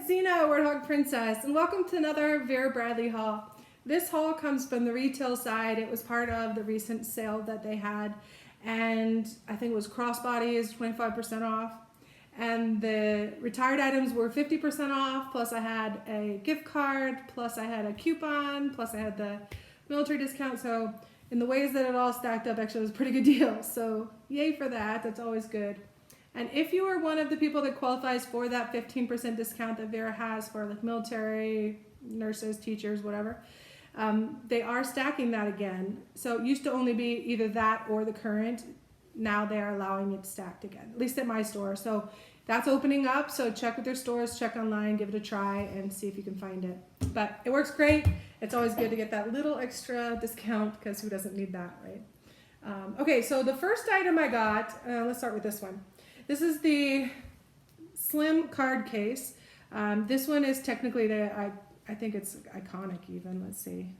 Zena, Warthog Princess, and welcome to another Vera Bradley haul. This haul comes from the retail side. It was part of the recent sale that they had, and I think it was Crossbody is 25% off, and the retired items were 50% off, plus I had a gift card, plus I had a coupon, plus I had the military discount. So in the ways that it all stacked up, actually it was a pretty good deal. So yay for that, that's always good. And if you are one of the people that qualifies for that 15% discount that Vera has for like military, nurses, teachers, whatever, they are stacking that again. So it used to only be either that or the current. Now they are allowing it stacked again, at least at my store. So that's opening up. So check with their stores, check online, give it a try and see if you can find it. But it works great. It's always good to get that little extra discount because who doesn't need that, right? Okay, so the first item I got, let's start with this one. This is the slim card case. This one is technically I think it's iconic even. Let's see.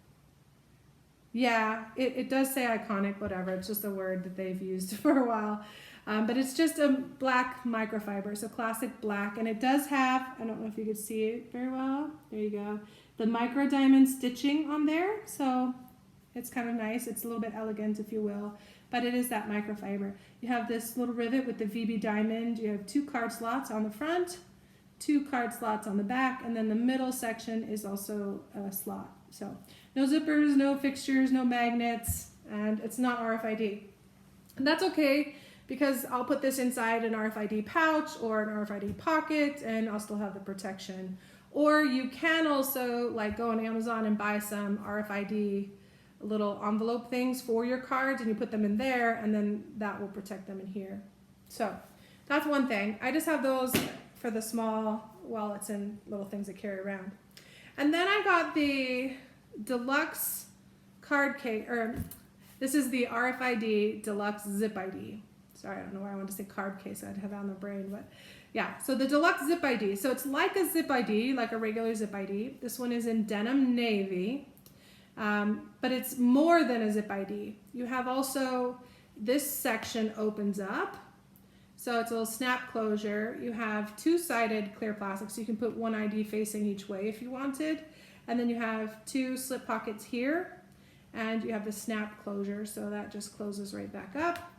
Yeah, it does say iconic, whatever. It's just a word that they've used for a while. But it's just a black microfiber, so classic black. And it does have, I don't know if you could see it very well. There you go. The micro diamond stitching on there. So it's kind of nice. It's a little bit elegant, if you will. But it is that microfiber. You have this little rivet with the VB diamond. You have 2 card slots on the front, 2 card slots on the back, and then the middle section is also a slot. So no zippers, no fixtures, no magnets, and it's not RFID. And that's okay because I'll put this inside an RFID pouch or an RFID pocket and I'll still have the protection. Or you can also like go on Amazon and buy some RFID little envelope things for your cards and you put them in there and then that will protect them in here. So that's one thing. I just have those for the small wallets and little things to carry around. And then I got the deluxe card case, or this is the RFID Deluxe Zip ID. Sorry, I don't know why I wanted to say card case. I'd have that on the brain, but yeah. So the Deluxe Zip ID. So it's like a Zip ID, like a regular Zip ID. This one is in Denim Navy. But it's more than a Zip ID. You have also, this section opens up. So it's a little snap closure. You have 2-sided clear plastic, so you can put one ID facing each way if you wanted. And then you have 2 slip pockets here. And you have the snap closure, so that just closes right back up.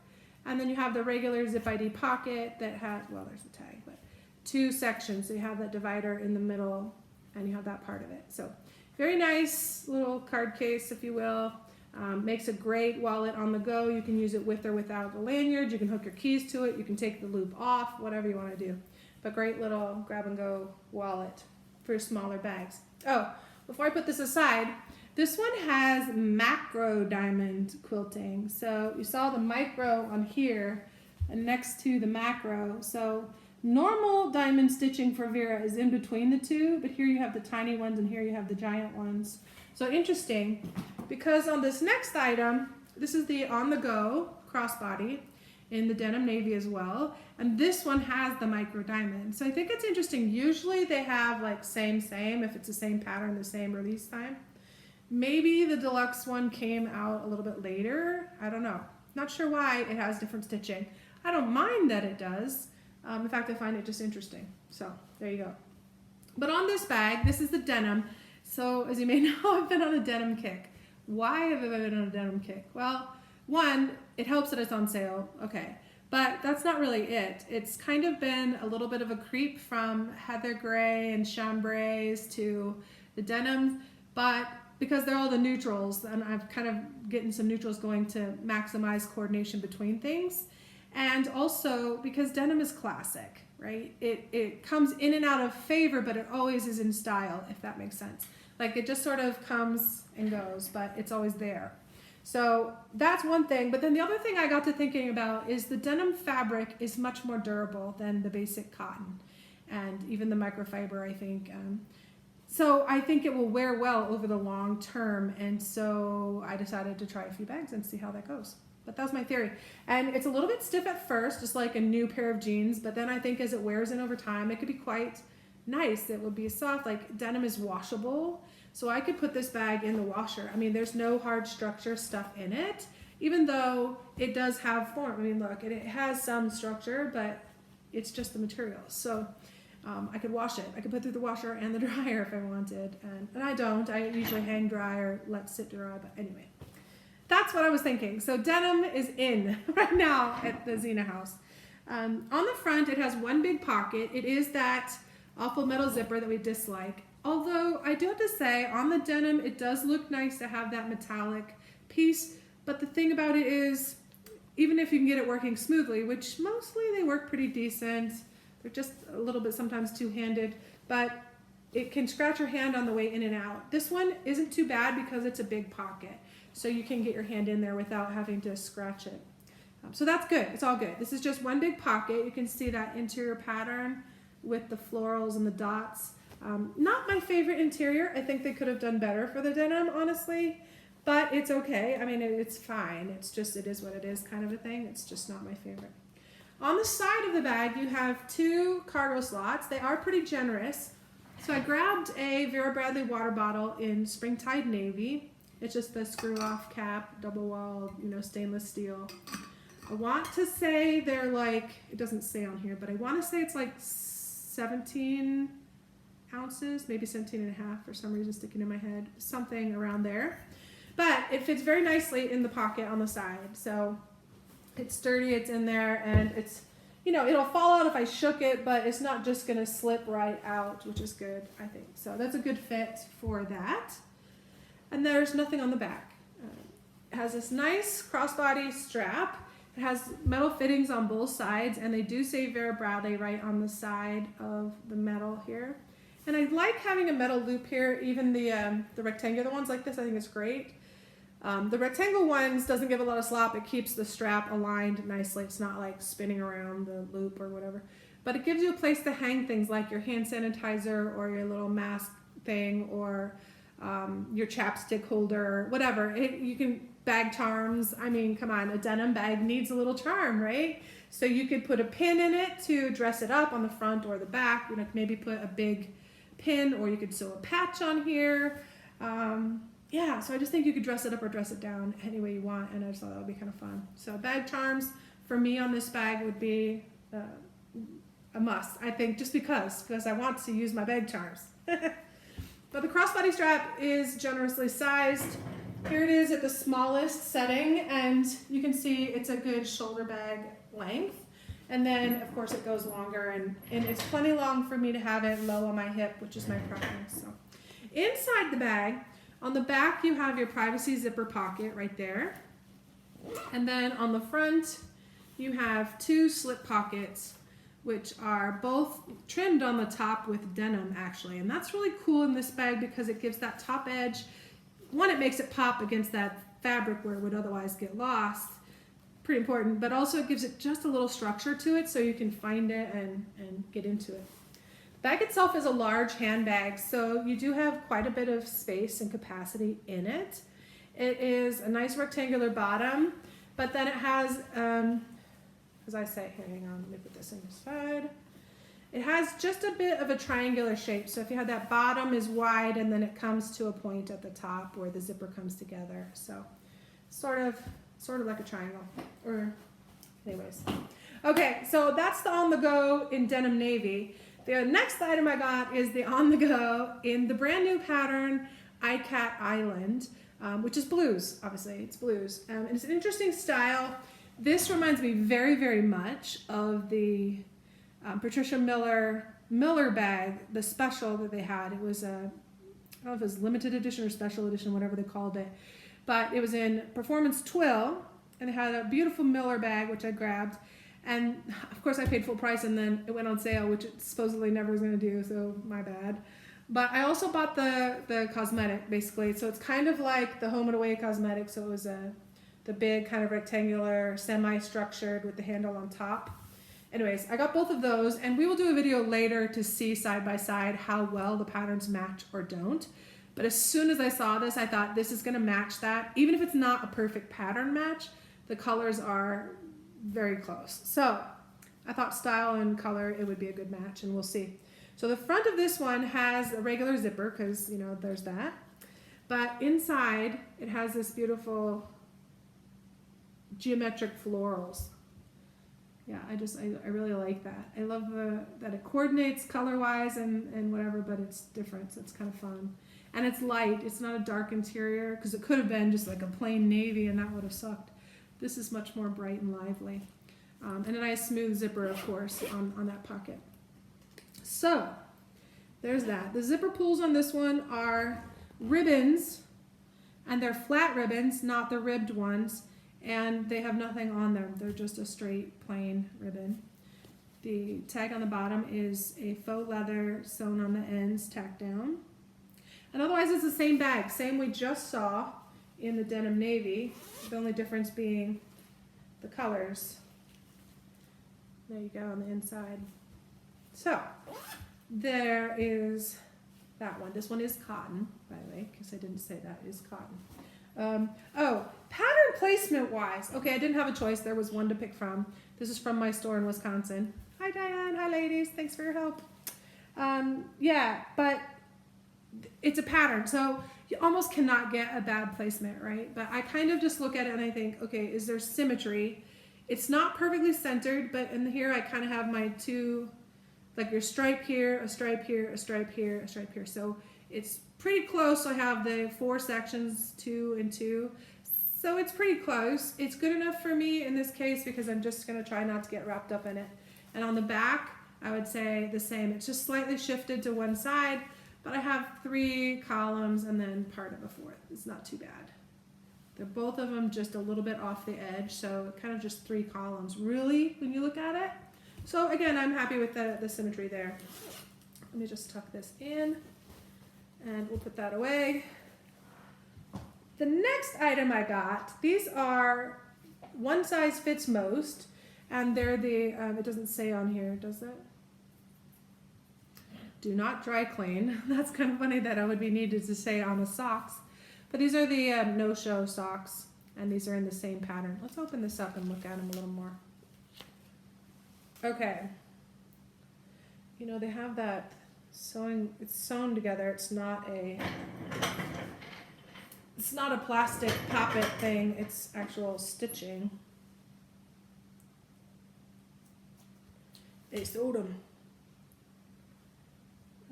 And then you have the regular Zip ID pocket that has, well, there's the tag, but 2 sections. So you have that divider in the middle, and you have that part of it. So very nice little card case, if you will. Makes a great wallet on the go. You can use it with or without a lanyard. You can hook your keys to it. You can take the loop off, whatever you want to do. But great little grab and go wallet for smaller bags. Oh, before I put this aside, this one has macro diamond quilting. So you saw the micro on here and next to the macro. So normal diamond stitching for Vera is in between the two, but here you have the tiny ones and here you have the giant ones. So interesting, because on this next item, this is the on-the-go crossbody in the Denim Navy as well, and this one has the micro diamond. So I think it's interesting. Usually they have like same, if it's the same pattern, the same release time. Maybe the deluxe one came out a little bit later. I don't know. Not sure why it has different stitching. I don't mind that it does. In fact, I find it just interesting. So there you go. But on this bag, this is the denim. So as you may know, I've been on a denim kick. Why have I been on a denim kick? Well, one, it helps that it's on sale. Okay. But that's not really it. It's kind of been a little bit of a creep from heather gray and chambrays to the denim, but because they're all the neutrals, and I'm kind of getting some neutrals going to maximize coordination between things. And also because denim is classic, right? It comes in and out of favor, but it always is in style, if that makes sense. Like it just sort of comes and goes, but it's always there. So that's one thing. But then the other thing I got to thinking about is the denim fabric is much more durable than the basic cotton and even the microfiber, I think. So I think it will wear well over the long term. And so I decided to try a few bags and see how that goes. But that was my theory. And it's a little bit stiff at first, just like a new pair of jeans. But then I think as it wears in over time, it could be quite nice. It will be soft. Like denim is washable. So I could put this bag in the washer. I mean, there's no hard structure stuff in it, even though it does have form. I mean, look, it has some structure, but it's just the material. So I could wash it. I could put it through the washer and the dryer if I wanted, and I don't. I usually hang dry or let sit dry, but anyway. That's what I was thinking. So denim is in right now at the Xena house. On the front, it has one big pocket. It is that awful metal zipper that we dislike. Although I do have to say, on the denim, it does look nice to have that metallic piece. But the thing about it is, even if you can get it working smoothly, which mostly they work pretty decent, they're just a little bit sometimes two-handed, but it can scratch your hand on the way in and out. This one isn't too bad because it's a big pocket. So you can get your hand in there without having to scratch it. So that's good. It's all good. This is just one big pocket. You can see that interior pattern with the florals and the dots. Not my favorite interior. I think they could have done better for the denim, honestly, but it's okay. I mean, it's fine. It's just, it is what it is kind of a thing. It's just not my favorite. On the side of the bag, you have two cargo slots. They are pretty generous. So I grabbed a Vera Bradley water bottle in Springtide Navy. It's just the screw-off cap, double-walled, stainless steel. I want to say they're like, it doesn't say on here, but I want to say it's like 17 ounces, maybe 17 and a half for some reason sticking in my head, something around there. But it fits very nicely in the pocket on the side. So it's sturdy, it's in there, and it's, it'll fall out if I shook it, but it's not just going to slip right out, which is good, I think. So that's a good fit for that. And there's nothing on the back. It has this nice crossbody strap. It has metal fittings on both sides, and they do say Vera Bradley right on the side of the metal here. And I like having a metal loop here, even the rectangular ones like this, I think is great. The rectangle ones doesn't give a lot of slop. It keeps the strap aligned nicely. It's not like spinning around the loop or whatever. But it gives you a place to hang things like your hand sanitizer or your little mask thing or your chapstick holder, whatever. You can bag charms. I mean, come on, a denim bag needs a little charm, right? So you could put a pin in it to dress it up on the front or the back. Maybe put a big pin, or you could sew a patch on here. Yeah, so I just think you could dress it up or dress it down any way you want, and I just thought that would be kind of fun. So bag charms for me on this bag would be a must, I think, just because I want to use my bag charms. But the crossbody strap is generously sized. Here it is at the smallest setting, and you can see it's a good shoulder bag length. And then, of course, it goes longer, and it's plenty long for me to have it low on my hip, which is my preference. So, inside the bag, on the back, you have your privacy zipper pocket right there. And then on the front, you have two slip pockets, which are both trimmed on the top with denim, actually. And that's really cool in this bag because it gives that top edge. One, it makes it pop against that fabric where it would otherwise get lost. Pretty important, but also it gives it just a little structure to it so you can find it and get into it. The bag itself is a large handbag, so you do have quite a bit of space and capacity in it. It is a nice rectangular bottom, but then it has, as I say, here, hang on, let me put this in the side. It has just a bit of a triangular shape, so if you have that bottom is wide and then it comes to a point at the top where the zipper comes together. So sort of like a triangle, or anyways. Okay, so that's the on the go in Denim Navy. The next item I got is the on the go in the brand new pattern Ikat Island, which is blues, obviously, it's blues. And it's an interesting style. This reminds me very, very much of the Patricia Miller bag, the special that they had. It was I don't know if it was limited edition or special edition, whatever they called it. But it was in Performance Twill, and it had a beautiful Miller bag, which I grabbed. And, of course, I paid full price, and then it went on sale, which it supposedly never was going to do, so my bad. But I also bought the cosmetic, basically. So it's kind of like the Home and Away cosmetic. So it was the big kind of rectangular, semi-structured with the handle on top. Anyways, I got both of those, and we will do a video later to see side by side how well the patterns match or don't. But as soon as I saw this, I thought this is going to match that. Even if it's not a perfect pattern match, the colors are very close. So I thought style and color, it would be a good match, and we'll see. So the front of this one has a regular zipper because, there's that. But inside, it has this beautiful geometric florals. Yeah, I really like that. I love that it coordinates color-wise and whatever, but it's different, so it's kind of fun. And it's light. It's not a dark interior, because it could have been just like a plain navy, and that would have sucked. This is much more bright and lively. And a nice smooth zipper, of course, on that pocket. So, there's that. The zipper pulls on this one are ribbons, and they're flat ribbons, not the ribbed ones. And they have nothing on them. They're just a straight plain ribbon. The tag on the bottom is a faux leather sewn on the ends, tacked down. And otherwise it's the same bag, same we just saw in the Denim Navy. The only difference being the colors. There you go on the inside. So there is that one. This one is cotton, by the way, because I didn't say that is cotton. Pattern placement wise. Okay, I didn't have a choice. There was one to pick from. This is from my store in Wisconsin. Hi, Diane. Hi, ladies. Thanks for your help. Yeah, but it's a pattern. So you almost cannot get a bad placement, right? But I kind of just look at it and I think, okay, is there symmetry? It's not perfectly centered, but in here I kind of have my two, like your stripe here, a stripe here, a stripe here, a stripe here. So it's pretty close. I have the 4 sections, 2 and 2. So it's pretty close. It's good enough for me in this case because I'm just going to try not to get wrapped up in it. And on the back, I would say the same. It's just slightly shifted to one side, but I have 3 columns and then part of a 4th. It's not too bad. They're both of them just a little bit off the edge, so kind of just 3 columns, really, when you look at it. So again, I'm happy with the symmetry there. Let me just tuck this in. And we'll put that away. The next item I got, these are one size fits most, and they're the, it doesn't say on here, does it? Do not dry clean. That's kind of funny that I would be needed to say on the socks. But these are the no-show socks, and these are in the same pattern. Let's open this up and look at them a little more. Okay. You know, they have that sewing, it's sewn together. It's not a plastic poppet thing. It's actual stitching. They sewed them.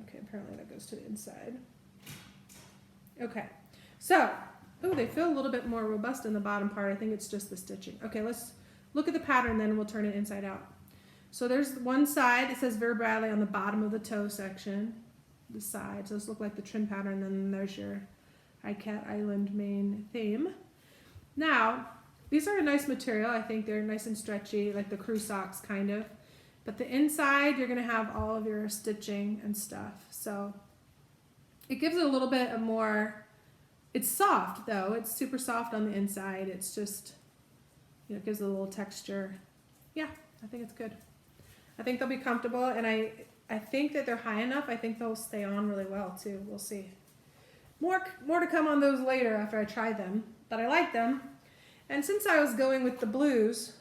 Okay, apparently that goes to the inside. Okay, so, oh, they feel a little bit more robust in the bottom part. I think it's just the stitching. Okay, let's look at the pattern then, and we'll turn it inside out. So there's one side, it says Vera Bradley on the bottom of the toe section, the side. So this look like the trim pattern, and then there's your Ikat Island main theme. Now, these are a nice material. I think they're nice and stretchy, like the crew socks kind of. But the inside, you're gonna have all of your stitching and stuff. So it gives it a little bit of more, it's soft though. It's super soft on the inside. It's just, you know, it gives it a little texture. Yeah, I think it's good. I think they'll be comfortable, and I think that they're high enough. I think they'll stay on really well too. We'll see. More to come on those later after I try them, but I like them. And since I was going with the blues,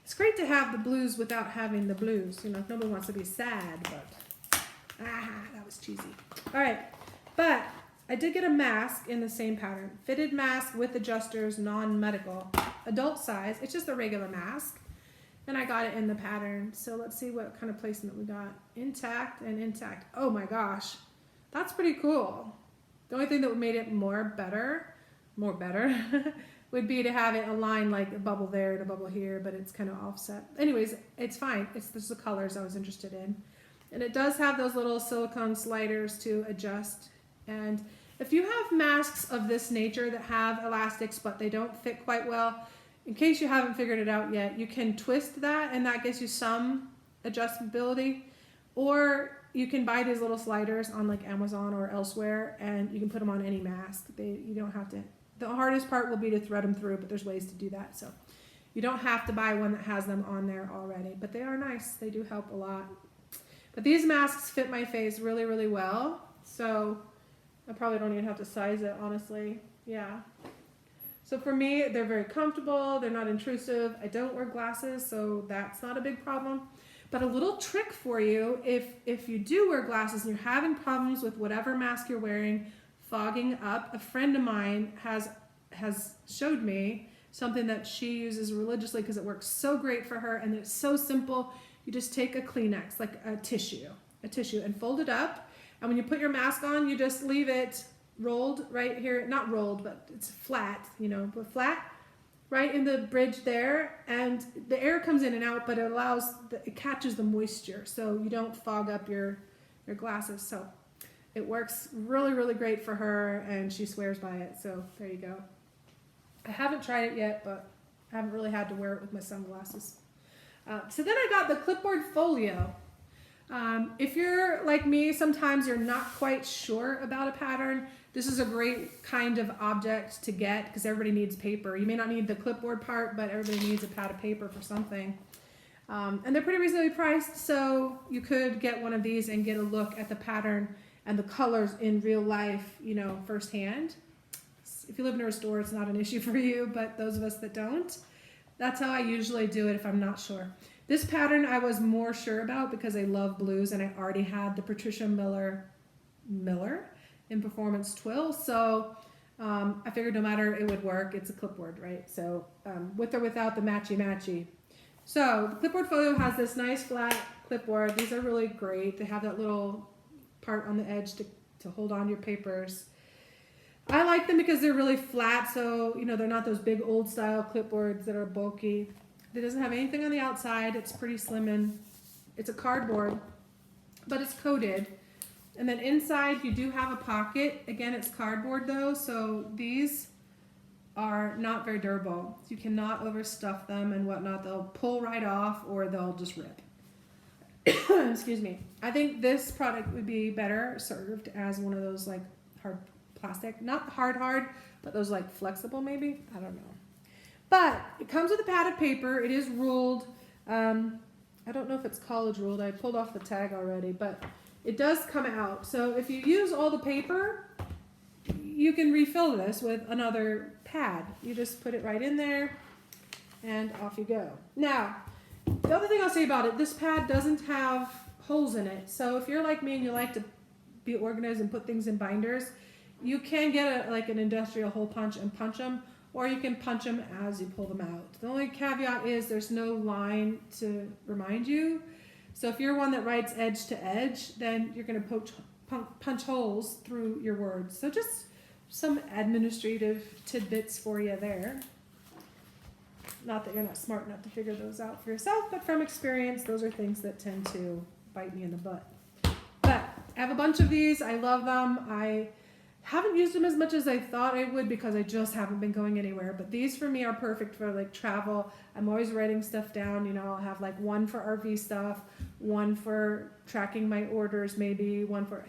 it's great to have the blues without having the blues. You know, nobody wants to be sad, but that was cheesy. All right, but I did get a mask in the same pattern. Fitted mask with adjusters, non-medical, adult size. It's just a regular mask. And I got it in the pattern. So let's see what kind of placement we got. Intact and intact. Oh my gosh, that's pretty cool. The only thing that made it more better, would be to have it aligned like a bubble there and a bubble here, but it's kind of offset. Anyways, it's fine. It's just the colors I was interested in. And it does have those little silicone sliders to adjust. And if you have masks of this nature that have elastics, but they don't fit quite well, in case you haven't figured it out yet, you can twist that and that gives you some adjustability. Or you can buy these little sliders on like Amazon or elsewhere, and you can put them on any mask. You don't have to. The hardest part will be to thread them through, but there's ways to do that. So you don't have to buy one that has them on there already, but they are nice. They do help a lot. But these masks fit my face really, really well. So I probably don't even have to size it, honestly. Yeah. So for me, they're very comfortable. They're not intrusive. I don't wear glasses, so that's not a big problem. But a little trick for you, if you do wear glasses and you're having problems with whatever mask you're wearing, fogging up, a friend of mine has showed me something that she uses religiously because it works so great for her, and it's so simple. You just take a Kleenex, like a tissue, and fold it up. And when you put your mask on, you just leave it rolled right here, not rolled, but it's flat, but flat right in the bridge there. And the air comes in and out, but it catches the moisture, so you don't fog up your glasses. So it works really, really great for her, and she swears by it. So there you go. I haven't tried it yet, but I haven't really had to wear it with my sunglasses. So then I got the Clipboard Folio. If you're like me, sometimes you're not quite sure about a pattern. This is a great kind of object to get because everybody needs paper. You may not need the clipboard part, but everybody needs a pad of paper for something. And they're pretty reasonably priced, so you could get one of these and get a look at the pattern and the colors in real life, firsthand. If you live near a store, it's not an issue for you, but those of us that don't, that's how I usually do it if I'm not sure. This pattern I was more sure about because I love blues, and I already had the Patricia Miller in Performance Twill, so I figured no matter, it would work. It's a clipboard, right? So with or without the matchy. So the Clipboard Folio has this nice flat clipboard. These are really great. They have that little part on the edge to hold on your papers. I like them because they're really flat, so they're not those big old style clipboards that are bulky. It doesn't have anything on the outside. It's pretty slim, and it's a cardboard, but it's coated. And then inside you do have a pocket. Again, it's cardboard though, so these are not very durable. You cannot overstuff them and whatnot. They'll pull right off, or they'll just rip. Excuse me. I think this product would be better served as one of those like hard plastic, not hard, but those like flexible maybe. I don't know. But it comes with a pad of paper. It is ruled. I don't know if it's college ruled. I pulled off the tag already, but it does come out. So if you use all the paper, you can refill this with another pad. You just put it right in there and off you go. Now, the other thing I'll say about it, this pad doesn't have holes in it. So if you're like me and you like to be organized and put things in binders, you can get an industrial hole punch and punch them, or you can punch them as you pull them out. The only caveat is there's no line to remind you. So if you're one that writes edge to edge, then you're going to punch holes through your words. So just some administrative tidbits for you there. Not that you're not smart enough to figure those out for yourself, but from experience, those are things that tend to bite me in the butt. But I have a bunch of these. I love them. I haven't used them as much as I thought I would because I just haven't been going anywhere. But these for me are perfect for like travel. I'm always writing stuff down. I'll have like one for RV stuff, one for tracking my orders, maybe one for,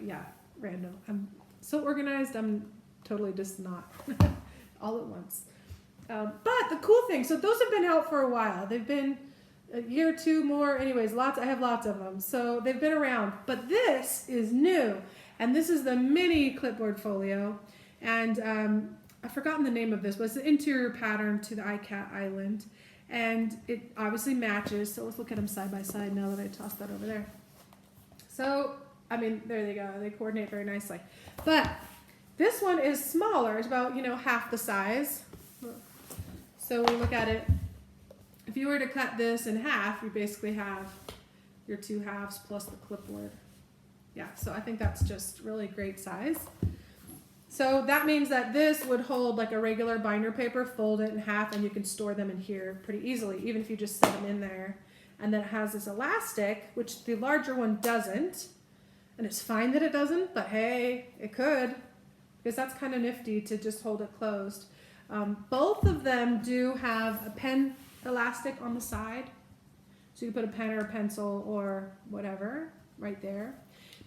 random. I'm so organized. I'm totally just not all at once. But the cool thing, so those have been out for a while. They've been a year or two more. Anyways, I have lots of them. So they've been around. But this is new. And this is the mini Clipboard Folio. And I've forgotten the name of this, but it's the interior pattern to the Ikat Island. And it obviously matches. So let's look at them side by side now that I tossed that over there. So, there they go. They coordinate very nicely. But this one is smaller. It's about, half the size. So we look at it. If you were to cut this in half, you basically have your two halves plus the clipboard. Yeah, so I think that's just really great size. So that means that this would hold like a regular binder paper, fold it in half, and you can store them in here pretty easily, even if you just set them in there. And then it has this elastic, which the larger one doesn't. And it's fine that it doesn't, but hey, it could, because that's kind of nifty to just hold it closed. Both of them do have a pen elastic on the side. So you can put a pen or a pencil or whatever right there.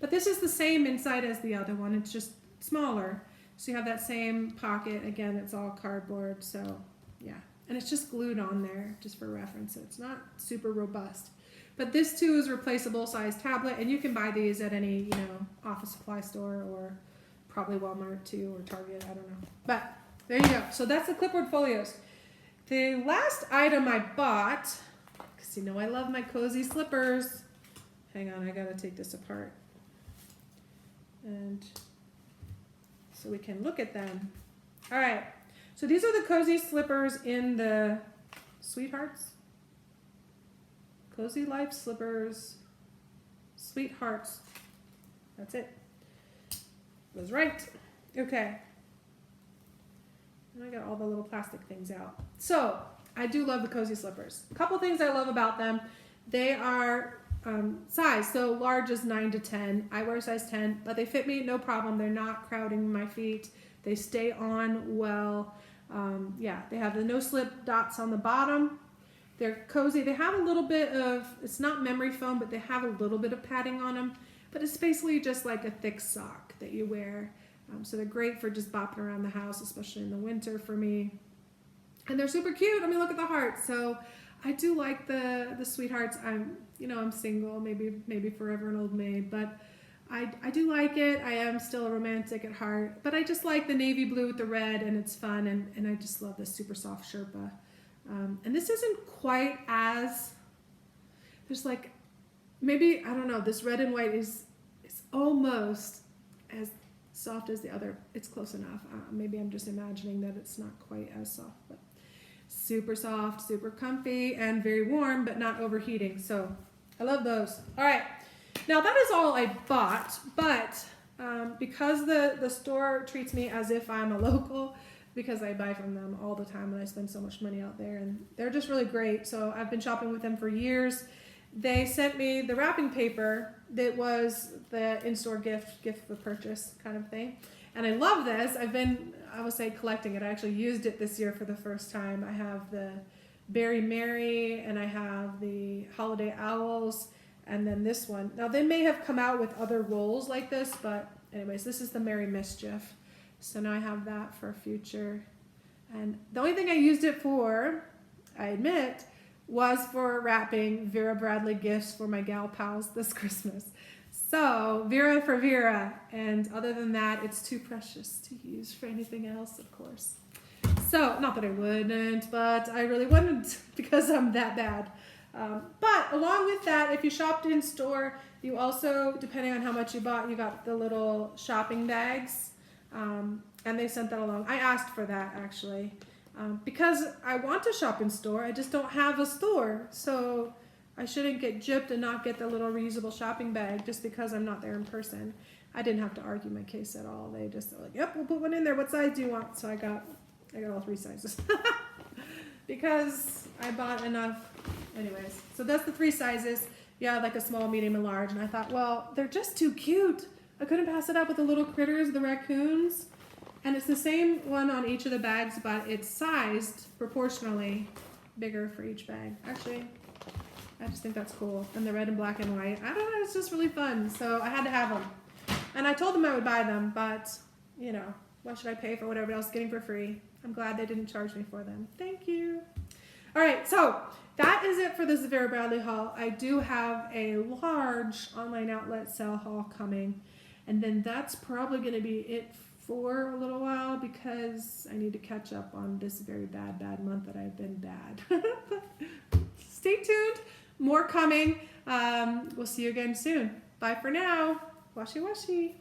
But this is the same inside as the other one. It's just smaller. So you have that same pocket. Again, it's all cardboard. So yeah. And it's just glued on there just for reference. So it's not super robust. But this too is replaceable size tablet. And you can buy these at any, office supply store or probably Walmart too or Target. I don't know. But there you go. So that's the Clipboard Folios. The last item I bought, because I love my cozy slippers. Hang on, I gotta take this apart. And so we can look at them. All right. So these are the cozy slippers in the Sweethearts. Cozy Life Slippers, Sweethearts. That's it. Was right. Okay. And I got all the little plastic things out. So I do love the cozy slippers. A couple things I love about them. They are size, so large is 9 to 10. I wear size 10, but they fit me no problem. They're not crowding my feet. They stay on well. Yeah, they have the no slip dots on the bottom. They're cozy. They have a little bit of, it's not memory foam, but they have a little bit of padding on them. But it's basically just like a thick sock that you wear. So they're great for just bopping around the house, especially in the winter for me. And they're super cute. I mean, look at the heart. So I do like the Sweethearts. I'm single, maybe forever an old maid, but I do like it. I am still a romantic at heart, but I just like the navy blue with the red, and it's fun, and I just love this super soft Sherpa. And this isn't quite as, there's like, maybe, I don't know, this red and white is almost as soft as the other. It's close enough. Maybe I'm just imagining that it's not quite as soft, but super soft, super comfy, and very warm, but not overheating. So I love those. All right. Now that is all I bought, but because the store treats me as if I'm a local, because I buy from them all the time and I spend so much money out there, and they're just really great. So I've been shopping with them for years. They sent me the wrapping paper that was the in-store gift for purchase kind of thing. And I love this. I've been, I would say, collecting it. I actually used it this year for the first time. I have the Berry Mary, and I have the Holiday Owls, and then this one. Now, they may have come out with other rolls like this, but anyways, this is the Merry Mischief. So now I have that for future. And the only thing I used it for, I admit, was for wrapping Vera Bradley gifts for my gal pals this Christmas. So Vera for Vera, and other than that, it's too precious to use for anything else, of course. So, not that I wouldn't, but I really wouldn't because I'm that bad. But along with that, if you shopped in store, you also, depending on how much you bought, you got the little shopping bags, and they sent that along. I asked for that actually, because I want to shop in store. I just don't have a store, so I shouldn't get gypped and not get the little reusable shopping bag just because I'm not there in person. I didn't have to argue my case at all. They just were like, yep, we'll put one in there. What size do you want? So I got all 3 sizes because I bought enough. Anyways, so that's the 3 sizes. Yeah, like a small, medium, and large. And I thought, well, they're just too cute. I couldn't pass it up with the little critters, the raccoons. And it's the same one on each of the bags, but it's sized proportionally bigger for each bag. Actually, I just think that's cool. And the red and black and white. I don't know, it's just really fun. So I had to have them. And I told them I would buy them, but, you know, why should I pay for what everybody else is getting for free? I'm glad they didn't charge me for them. Thank you. All right, so that is it for this Vera Bradley haul. I do have a large online outlet sale haul coming. And then that's probably going to be it for a little while because I need to catch up on this very bad month that I've been bad. Stay tuned. More coming. We'll see you again soon. Bye for now. Washi washi.